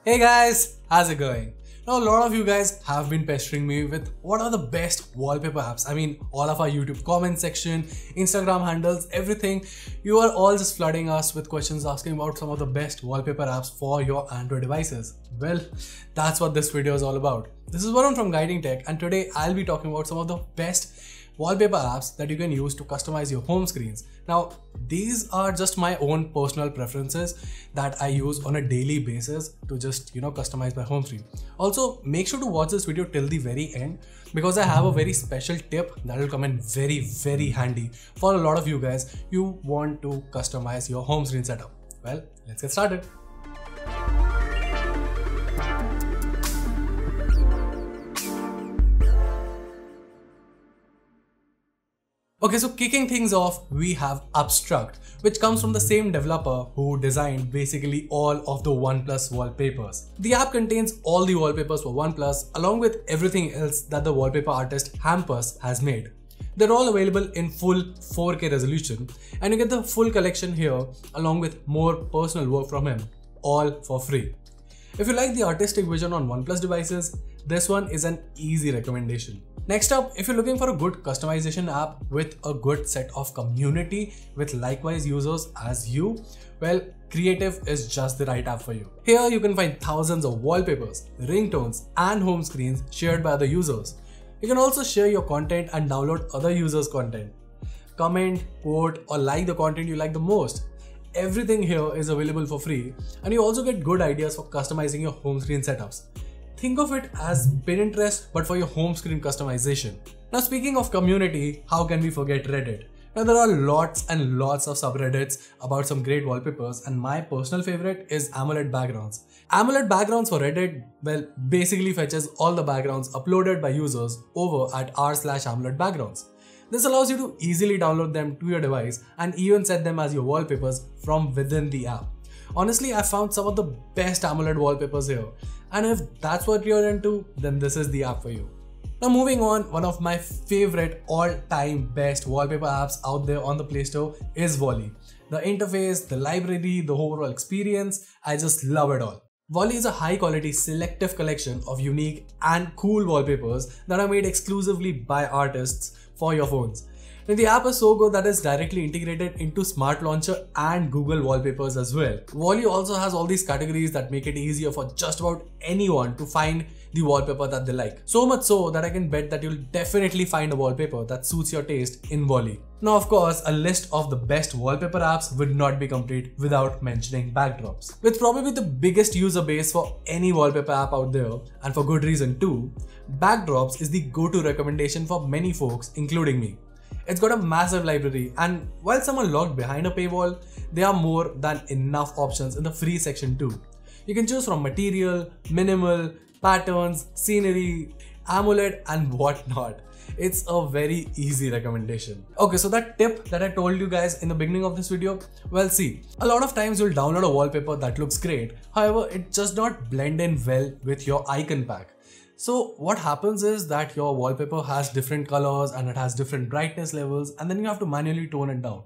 Hey guys, how's it going? Now a lot of you guys have been pestering me with what are the best wallpaper apps. I mean, all of our YouTube comment section, Instagram handles, everything. You are all just flooding us with questions asking about some of the best wallpaper apps for your Android devices. Well, that's what this video is all about. This is Varun from Guiding Tech, and today I'll be talking about some of the best wallpaper apps that you can use to customize your home screens. Now, these are just my own personal preferences that I use on a daily basis to just, customize my home screen. Also, make sure to watch this video till the very end because I have a very special tip that will come in very, very handy for a lot of you guys. You want to customize your home screen setup. Well, let's get started. Okay, so kicking things off, we have Obstruct, which comes from the same developer who designed basically all of the OnePlus wallpapers. The app contains all the wallpapers for OnePlus along with everything else that the wallpaper artist Hampus has made. They're all available in full 4K resolution and you get the full collection here along with more personal work from him, all for free. If you like the artistic vision on OnePlus devices, this one is an easy recommendation. Next up, if you're looking for a good customization app with a good set of community with likewise users as you, well, Creative is just the right app for you. Here you can find thousands of wallpapers, ringtones, and home screens shared by other users. You can also share your content and download other users' content. Comment, quote, or like the content you like the most. Everything here is available for free, and you also get good ideas for customizing your home screen setups. Think of it as Pinterest but for your home screen customization. Now speaking of community, how can we forget Reddit? Now there are lots and lots of subreddits about some great wallpapers, and my personal favorite is AMOLED backgrounds. AMOLED backgrounds for Reddit, well, basically fetches all the backgrounds uploaded by users over at r/AMOLED backgrounds. This allows you to easily download them to your device and even set them as your wallpapers from within the app. Honestly, I found some of the best AMOLED wallpapers here, and if that's what you're into, then this is the app for you. Now moving on, one of my favorite all-time best wallpaper apps out there on the Play Store is Volley. The interface, the library, the overall experience, I just love it all. Volley is a high-quality selective collection of unique and cool wallpapers that are made exclusively by artists for your phones. Now, the app is so good that it's directly integrated into Smart Launcher and Google Wallpapers as well. Volley also has all these categories that make it easier for just about anyone to find the wallpaper that they like. So much so that I can bet that you'll definitely find a wallpaper that suits your taste in Volley. Now of course, a list of the best wallpaper apps would not be complete without mentioning Backdrops. With probably the biggest user base for any wallpaper app out there, and for good reason too, Backdrops is the go-to recommendation for many folks, including me. It's got a massive library, and while some are locked behind a paywall, there are more than enough options in the free section too. You can choose from material, minimal, patterns, scenery, AMOLED, and whatnot. It's a very easy recommendation. Okay, so that tip that I told you guys in the beginning of this video, well, see, a lot of times you'll download a wallpaper that looks great, however, it does not blend in well with your icon pack. So what happens is that your wallpaper has different colors and it has different brightness levels, and then you have to manually tone it down.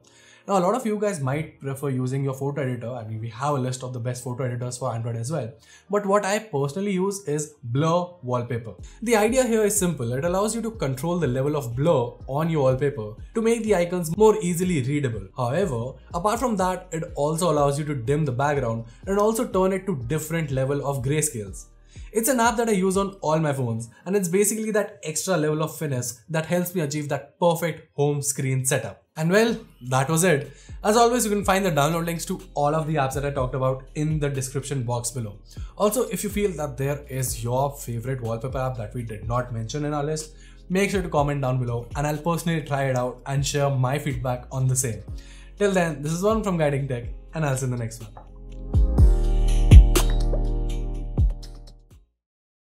Now a lot of you guys might prefer using your photo editor. I mean, we have a list of the best photo editors for Android as well. But what I personally use is Blur Wallpaper. The idea here is simple. It allows you to control the level of blur on your wallpaper to make the icons more easily readable. However, apart from that, it also allows you to dim the background and also turn it to different level of grayscales. It's an app that I use on all my phones, and it's basically that extra level of finesse that helps me achieve that perfect home screen setup. And well, that was it. As always, you can find the download links to all of the apps that I talked about in the description box below. Also, if you feel that there is your favorite wallpaper app that we did not mention in our list, make sure to comment down below and I'll personally try it out and share my feedback on the same. Till then, this is Varun from Guiding Tech, and I'll see you in the next one.